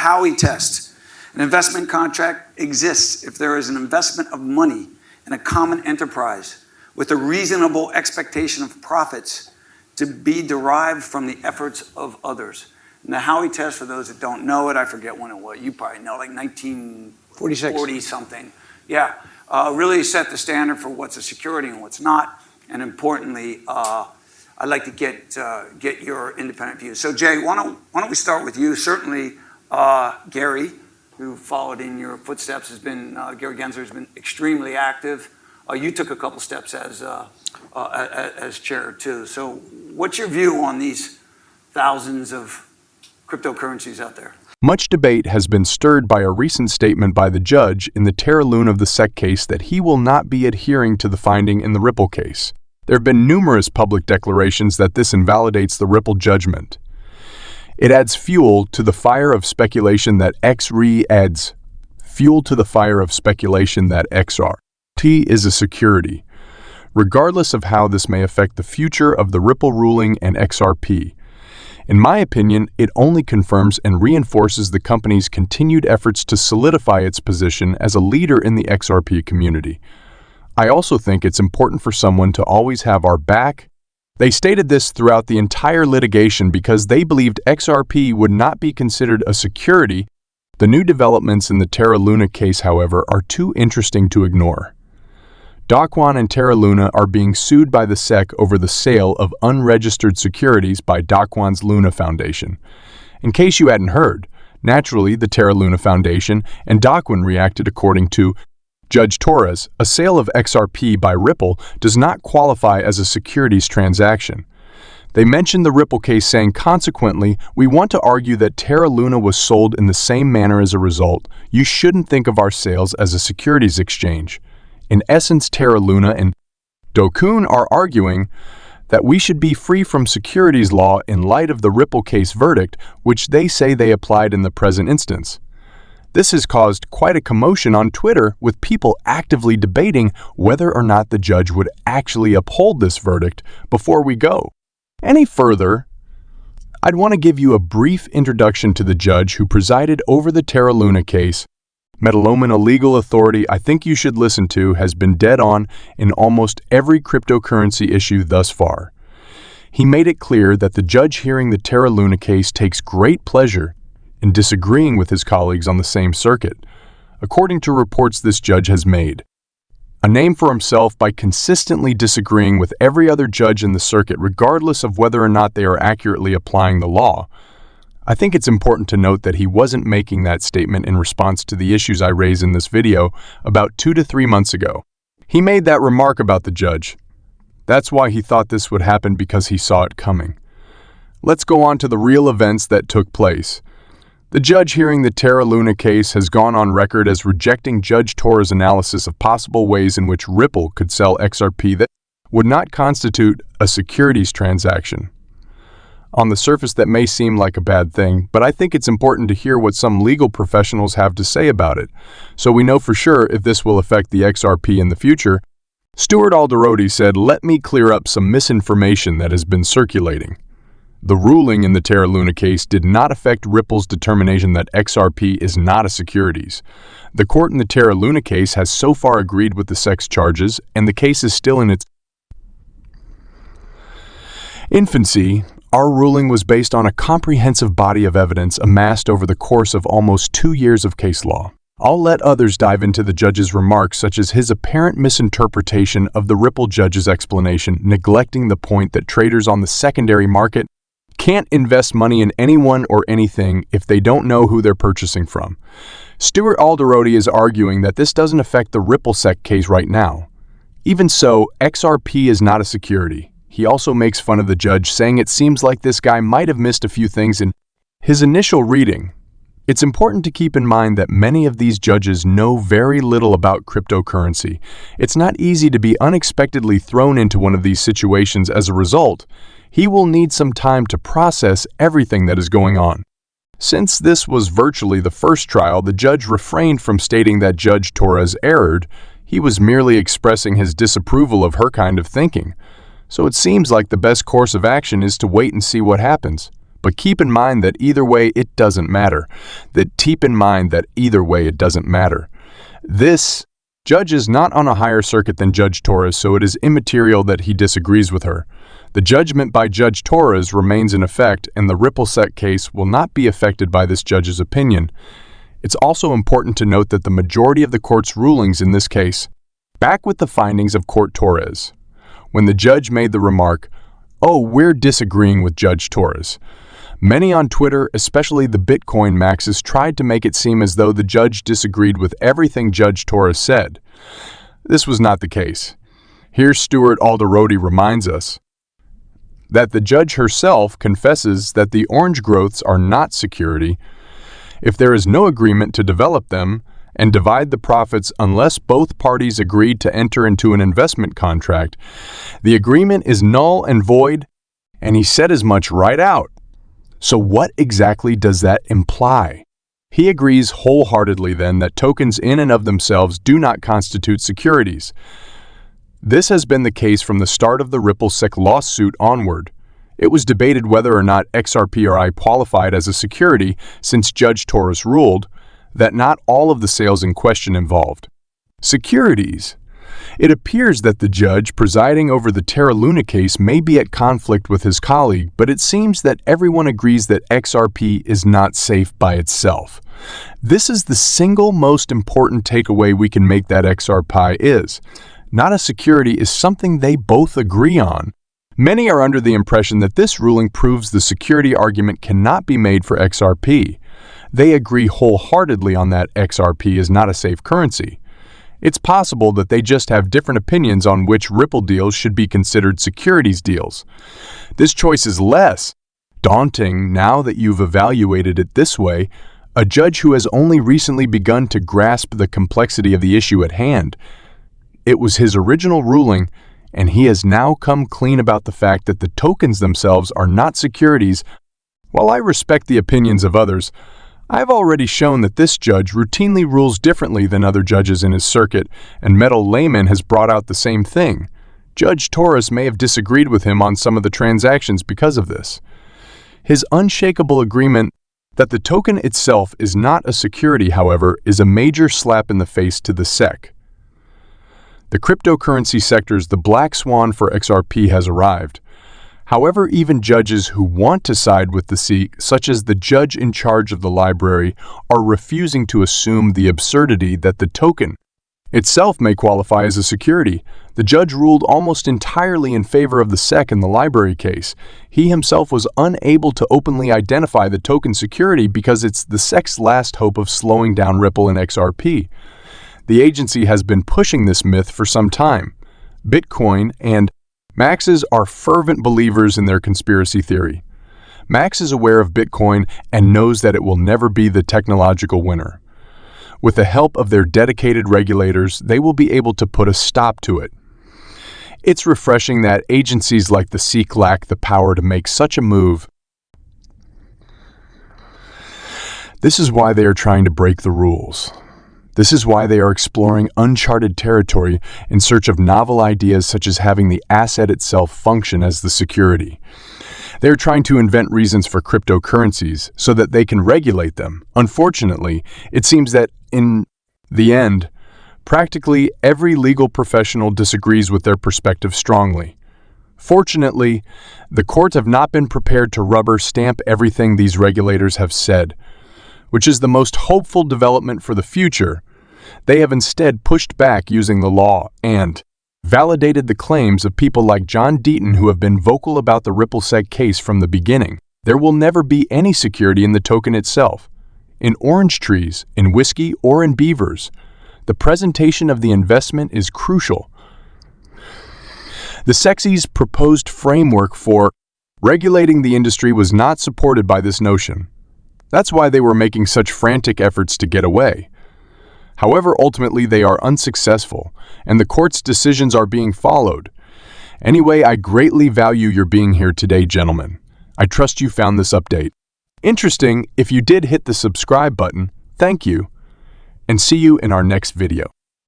Howey test. An investment contract exists if there is an investment of money in a common enterprise with a reasonable expectation of profits to be derived from the efforts of others. And the Howey test, for those that don't know it, I forget when it was, you probably know, like 1940 something. Yeah, really set the standard for what's a security and what's not. And importantly, I'd like to get your independent view. So Jay, why don't we start with you? Certainly, Gary, who followed in your footsteps, Gary Gensler has been extremely active. You took a couple steps as chair too. So what's your view on these thousands of cryptocurrencies out there? Much debate has been stirred by a recent statement by the judge in the Terra Luna of the SEC case that he will not be adhering to the finding in the Ripple case. There have been numerous public declarations that this invalidates the Ripple judgment. It adds fuel to the fire of speculation that XRP adds fuel to the fire of speculation that XRP is a security, regardless of how this may affect the future of the Ripple ruling and XRP. In my opinion, it only confirms and reinforces the company's continued efforts to solidify its position as a leader in the XRP community. I also think it's important for someone to always have our back. They stated this throughout the entire litigation because they believed XRP would not be considered a security. The new developments in the Terra Luna case, however, are too interesting to ignore. Daquan and Terra Luna are being sued by the SEC over the sale of unregistered securities by Daquan's Luna Foundation. In case you hadn't heard, naturally the Terra Luna Foundation and Daquan reacted according to Judge Torres. A sale of XRP by Ripple does not qualify as a securities transaction. They mentioned the Ripple case saying, consequently, we want to argue that Terra Luna was sold in the same manner as a result. You shouldn't think of our sales as a securities exchange. In essence, Terra Luna and Daquan are arguing that we should be free from securities law in light of the Ripple case verdict, which they say they applied in the present instance. This has caused quite a commotion on Twitter, with people actively debating whether or not the judge would actually uphold this verdict. Before we go any further, I'd want to give you a brief introduction to the judge who presided over the Terra Luna case. Metaloman, a legal authority I think you should listen to, has been dead on in almost every cryptocurrency issue thus far. He made it clear that the judge hearing the Terra Luna case takes great pleasure in disagreeing with his colleagues on the same circuit. According to reports, this judge has made a name for himself by consistently disagreeing with every other judge in the circuit, regardless of whether or not they are accurately applying the law. I think it's important to note that he wasn't making that statement in response to the issues I raised in this video about 2 to 3 months ago. He made that remark about the judge. That's why he thought this would happen, because he saw it coming. Let's go on to the real events that took place. The judge hearing the Terra Luna case has gone on record as rejecting Judge Torres' analysis of possible ways in which Ripple could sell XRP that would not constitute a securities transaction. On the surface, that may seem like a bad thing, but I think it's important to hear what some legal professionals have to say about it, so we know for sure if this will affect the XRP in the future. Stuart Alderoty said, "Let me clear up some misinformation that has been circulating. The ruling in the Terra Luna case did not affect Ripple's determination that XRP is not a securities. The court in the Terra Luna case has so far agreed with the SEC's charges, and the case is still in its infancy. Our ruling was based on a comprehensive body of evidence amassed over the course of almost 2 years of case law. I'll let others dive into the judge's remarks, such as his apparent misinterpretation of the Ripple judge's explanation, neglecting the point that traders on the secondary market can't invest money in anyone or anything if they don't know who they're purchasing from. Stuart Alderoty is arguing that this doesn't affect the Ripple SEC case right now. Even so, XRP is not a security. He also makes fun of the judge, saying it seems like this guy might have missed a few things in his initial reading. It's important to keep in mind that many of these judges know very little about cryptocurrency. It's not easy to be unexpectedly thrown into one of these situations. As a result, he will need some time to process everything that is going on. Since this was virtually the first trial, the judge refrained from stating that Judge Torres erred. He was merely expressing his disapproval of her kind of thinking. So it seems like the best course of action is to wait and see what happens. but keep in mind that either way it doesn't matter. This judge is not on a higher circuit than Judge Torres, so it is immaterial that he disagrees with her. The judgment by Judge Torres remains in effect, and the RippleSec case will not be affected by this judge's opinion. It's also important to note that the majority of the court's rulings in this case back with the findings of Court Torres. When the judge made the remark, "Oh, we're disagreeing with Judge Torres," many on Twitter, especially the Bitcoin maxes, tried to make it seem as though the judge disagreed with everything Judge Torres said. This was not the case. Here Stuart Alderodi reminds us that the judge herself confesses that the orange growths are not security if there is no agreement to develop them and divide the profits unless both parties agreed to enter into an investment contract. The agreement is null and void, and he said as much right out. So what exactly does that imply? He agrees wholeheartedly then that tokens in and of themselves do not constitute securities. This has been the case from the start of the RippleSec lawsuit onward. It was debated whether or not XRP qualified as a security since Judge Torres ruled that not all of the sales in question involved securities. It appears that the judge presiding over the Terra Luna case may be at conflict with his colleague, but it seems that everyone agrees that XRP is not safe by itself. This is the single most important takeaway we can make, that XRP is not a security is something they both agree on. Many are under the impression that this ruling proves the security argument cannot be made for XRP. They agree wholeheartedly on that XRP is not a safe currency. It's possible that they just have different opinions on which Ripple deals should be considered securities deals. This choice is less daunting now that you've evaluated it this way. A judge who has only recently begun to grasp the complexity of the issue at hand. It was his original ruling, and he has now come clean about the fact that the tokens themselves are not securities. While I respect the opinions of others, I've already shown that this judge routinely rules differently than other judges in his circuit, and Metal Layman has brought out the same thing. Judge Torres may have disagreed with him on some of the transactions because of this. His unshakable agreement that the token itself is not a security, however, is a major slap in the face to the SEC. The cryptocurrency sector's the black swan for XRP has arrived. However, even judges who want to side with the SEC, such as the judge in charge of the library, are refusing to assume the absurdity that the token itself may qualify as a security. The judge ruled almost entirely in favor of the SEC in the library case. He himself was unable to openly identify the token security because it's the SEC's last hope of slowing down Ripple and XRP. The agency has been pushing this myth for some time. Bitcoin and Maxes are fervent believers in their conspiracy theory. Max is aware of Bitcoin and knows that it will never be the technological winner. With the help of their dedicated regulators, they will be able to put a stop to it. It's refreshing that agencies like the SEC lack the power to make such a move. This is why they are trying to break the rules. This is why they are exploring uncharted territory in search of novel ideas such as having the asset itself function as the security. They are trying to invent reasons for cryptocurrencies so that they can regulate them. Unfortunately, it seems that in the end, practically every legal professional disagrees with their perspective strongly. Fortunately, the courts have not been prepared to rubber stamp everything these regulators have said, which is the most hopeful development for the future. They have instead pushed back using the law and validated the claims of people like John Deaton who have been vocal about the RippleSec case from the beginning. There will never be any security in the token itself. In orange trees, in whiskey, or in beavers, the presentation of the investment is crucial. The SEC's proposed framework for regulating the industry was not supported by this notion. That's why they were making such frantic efforts to get away. However, ultimately they are unsuccessful, and the court's decisions are being followed. Anyway, I greatly value your being here today, gentlemen. I trust you found this update interesting. If you did hit the subscribe button, thank you, and see you in our next video.